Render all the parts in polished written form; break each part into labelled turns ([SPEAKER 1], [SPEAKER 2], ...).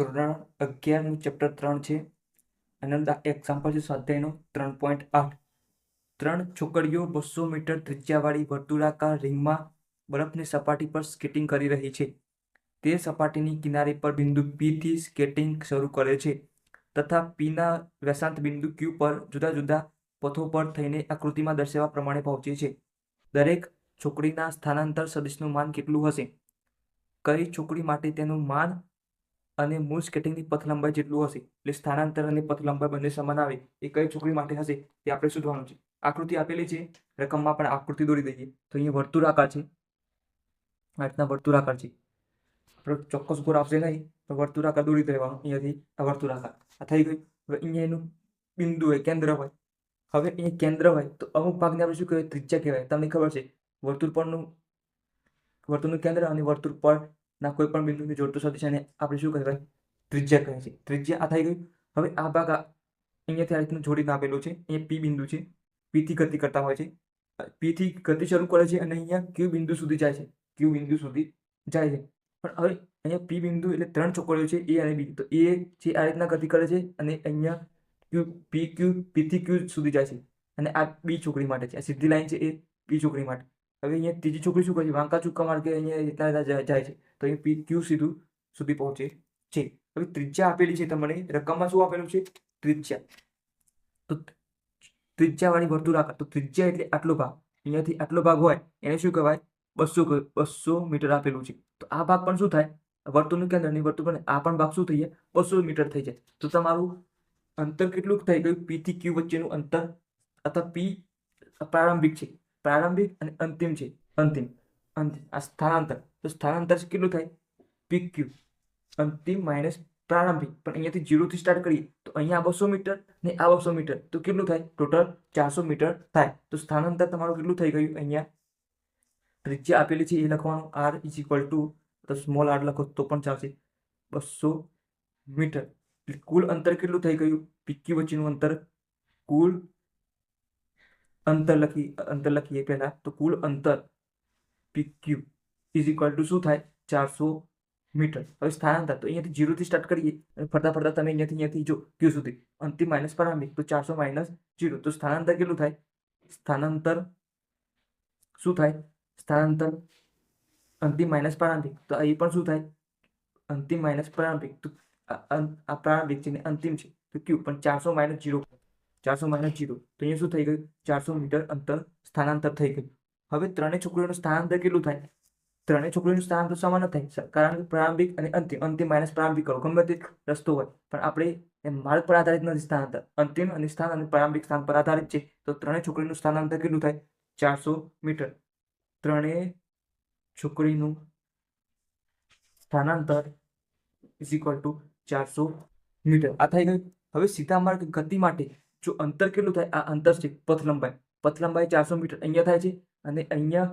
[SPEAKER 1] ધોરણ 11નું ચેપ્ટર 3 છે. અને એક્ઝામ્પલ છે સ્વાધ્યાયનો 3.8. 3 છોકરીઓ 200 મીટર ત્રિજ્યાવાળી વર્તુળાકાર રિંગમાં બરફની સપાટી પર સ્કેટિંગ કરી રહી છે. તે સપાટીની કિનારી પર બિંદુ P થી સ્કેટિંગ શરૂ કરે છે તથા Pના વ્યાસાંત બિંદુ Q પર જુદા જુદા પથો પર થઈને આકૃતિમાં દર્શાવ્યા પ્રમાણે પહોંચે છે. દરેક છોકરીના સ્થાનાંતર સદિશનું માન કેટલું હશે? કઈ છોકરી માટે તેનું માન અને મૂળ સ્કેટિંગની પથ લંબાઈ જેટલું હશે? એટલે સ્થાનાંતર અને પથ લંબાઈ બંને સમાન આવે એ કઈ છોકરી માટે હશે તે આપણે શોધવાનું છે. આકૃતિ આપેલી છે, રકમમાં પણ આકૃતિ દોરી દઈએ. તો અહીંયા વર્તુળાકાર છે, આ રીતના વર્તુળાકાર છે. આપણે ચોક્કસ ગોળ આવશે નહીં, તો વર્તુળાકાર દોરી દેવાનું. અહીંયાથી આ વર્તુળાકાર આ થઈ ગયું. હવે અહીંયા એનું બિંદુ હોય, કેન્દ્ર હોય. હવે અહીંયા કેન્દ્ર હોય તો અમુક ભાગને આપણે શું કહેવાય? ત્રિજ્યા કહેવાય. તમને ખબર છે, વર્તુળનું કેન્દ્ર અને વર્તુળ પરના કોઈ પણ બિંદુને જોડતો સદિશ એને આપણે શું કહેવાય? ત્રિજ્યા કહે છે. ત્રિજ્યા આ થઈ ગયું. હવે આ ભાગ અહીંયાથી આ રીતનું જોડીને આપેલું છે. અહીંયા P બિંદુ છે, P થી ગતિ કરતા હોય છે. P થી ગતિ શરૂ કરે છે અને અહીંયા Q બિંદુ સુધી જાય છે. Q બિંદુ સુધી જાય છે. પણ હવે અહીંયા P બિંદુ એટલે 3 છોકરીઓ છે, A અને B. તો A છે આ રીતના ગતિ કરે છે અને અહીંયા P થી Q સુધી જાય છે. અને આ B છોકરી માટે છે. આ સીધી લાઈન છે એ B છોકરી માટે. હવે અહીંયા ત્રીજી છોકરી શું કરે છે? વાંકા ચૂકા માર્ગે અહીંયા રીતના જાય છે. તો અહીં P Q સુધી પહોંચે છે. હવે ત્રિજ્યા આપેલી છે તમને, રકમમાં શું આપેલું છે? ત્રિજ્યા. તો ત્રિજ્યાવાળી વર્તુળાકાર, તો ત્રિજ્યા એટલે આટલો ભાગ, અહીંયાથી આટલો ભાગ હોય એને શું કહેવાય? 200 મીટર આપેલું છે. તો આ ભાગ પણ શું થાય? વર્તુળનું કેન્દ્ર અને વર્તુળ પણ આ પણ ભાગ શું થઈ જાય? 200 મીટર થઈ જાય. તો તમારું અંતર કેટલું થઈ ગયું? P થી Q વચ્ચેનું અંતર, અથવા P પ્રારંભિક છે, પ્રારંભિક અને અંતિમ છે, અંતિમ. આ સ્થાનાંતર, તો સ્થાનાંતર કેટલું થાય? PQ અંતિમ માઇનસ પ્રારંભિક. પણ અહીંયાથી 0 થી સ્ટાર્ટ કરીએ તો અહીંયા 200 મીટર ને આ 200 મીટર, તો કેટલું થાય? ટોટલ 400 મીટર થાય. તો સ્થાનાંતર તમારું કેટલું થઈ ગયું? અહીંયા ત્રિજ્યા આપેલી છે એ લખવાનું, R ઇઝ ઇક્વલ ટુ, તો સ્મોલ r લખો તો પણ ચાલશે, 200 મીટર. કુલ અંતર કેટલું થઈ ગયું? PQ વચ્ચેનું અંતર, કુલ અંતર લખીએ પહેલા, તો કુલ અંતર PQ ઇઝ ઇક્વલ ટુ શું થાય? 400 મીટર. હવે સ્થાનાંતર, તો અહીંયાથી 0 થી સ્ટાર્ટ કરીએ અને ફરતા ફરતા તમે અહીંયાથી જો Q સુધી, અંતિમ માઇનસ પ્રારંભિક, તો 400 માઇનસ 0. તો સ્થાનાંતર કેટલું થાય? સ્થાનાંતર શું થાય? સ્થાનાંતર અંતિમ માઇનસ પ્રારંભિક, તો અહીં પણ શું થાય? અંતિમ માઇનસ પ્રારંભિક. તો આ પ્રારંભિક છે ને અંતિમ છે, તો Q પણ 400 માઇનસ 0, 400 માઇનસ 0. તો અહીંયા શું થઈ ગયું? 400 મીટર અંતર સ્થાનાંતર થઈ ગયું. હવે ત્રણેય છોકરીઓનું સ્થાનાંતર કેટલું થાય? ત્રણેય છોકરીઓનું સ્થાનાંતર સમાન જ થાય, કારણ કે પ્રારંભિક અને અંતિમ માઇનસ પ્રારંભિક કરો, ગમે તે રસ્તો હોય. પણ આપણે માર્ગ પર આધારિત નથી સ્થાનાંતર, અંતિમ અને સ્થાન અને પ્રારંભિક સ્થાન પર આધારિત છે. તો ત્રણેય છોકરીનું સ્થાનાંતર કેટલું થાય? 400 મીટર. ત્રણેય છોકરીનું સ્થાનાંતર ઇઝ ઇક્વલ ટુ 400 મીટર. આ થઈ ગયું. હવે સીધા માર્ગ ગતિ માટે જો અંતર કેટલું થાય? આ અંતર છે પથ લંબાઈ. પથ લંબાઈ 400 મીટર અહીંયા થાય છે અને અહીંયા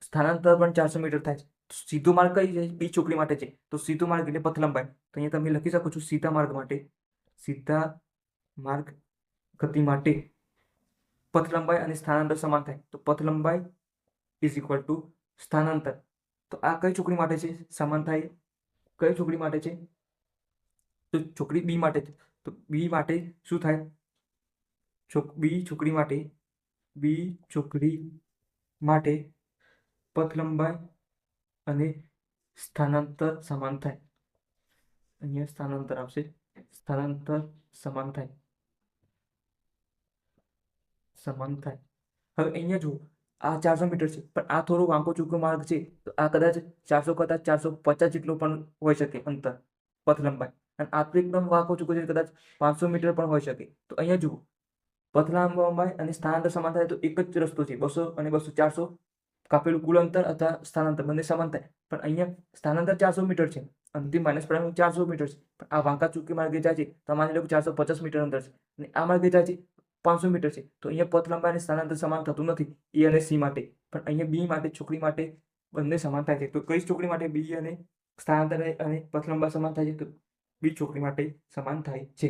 [SPEAKER 1] સ્થાનાંતર પણ 400 મીટર થાય છે. સીધો માર્ગ કઈ છે? B છોકરી માટે છે. તો સીધો માર્ગ એટલે પથ લંબાઈ. તો અહીંયા તમે લખી શકો છો સીધા માર્ગ માટે, સીધા માર્ગ ગતિ માટે પથ લંબાઈ અને સ્થાનાંતર સમાન થાય. તો પથ લંબાઈ ઇઝ ઇક્વલ ટુ સ્થાનાંતર. તો આ કઈ છોકરી માટે છે? સમાન થાય. કઈ છોકરી માટે છે? તો છોકરી B માટે છે. તો B માટે શું થાય? B છોકરી માટે પથ લંબાઈ અને સ્થાનાંતર સમાન થાય. અહીંયા સ્થાનાંતર આવશે, સ્થાનાંતર સમાન થાય. હવે અહીંયા જુઓ, આ 400 મીટર છે, પણ આ થોડો વાંકો ચૂકો માર્ગ છે. તો આ કદાચ 400 કરતા 450 જેટલો પણ હોઈ શકે અંતર, પથ લંબાઈ. અને આ તો એકદમ વાંકો ચૂકો છે, કદાચ 500 મીટર પણ હોઈ શકે. તો અહીંયા જુઓ, પથ લંબાઈ અને સ્થાનાંતર સમાન થાય તો એક જ રસ્તો છે, 200 અને 200, 400 કાપેલું કુલ અંતર અથવા સ્થાનાંતર બંને સમાન થાય. પણ અહીંયા સ્થાનાંતર 400 મીટર છે, અંતિમ માઇનસ પ્રારંભિક 400 મીટર છે. પણ આ વાંકા ચૂકી માર્ગે જાય છે તો માની લો કે 450 મીટર અંતર છે અને આ માર્ગે જાય છે 500 મીટર છે. તો અહીંયા પથ લંબાઈ અને સ્થાનાંતર સમાન થતું નથી A અને C માટે. પણ અહીંયા B માટે, છોકરી માટે બંને સમાન થાય છે. તો કઈ છોકરી માટે B અને સ્થાનાંતર અને પથ લંબાઈ સમાન થાય છે? તો B છોકરી માટે સમાન થાય છે.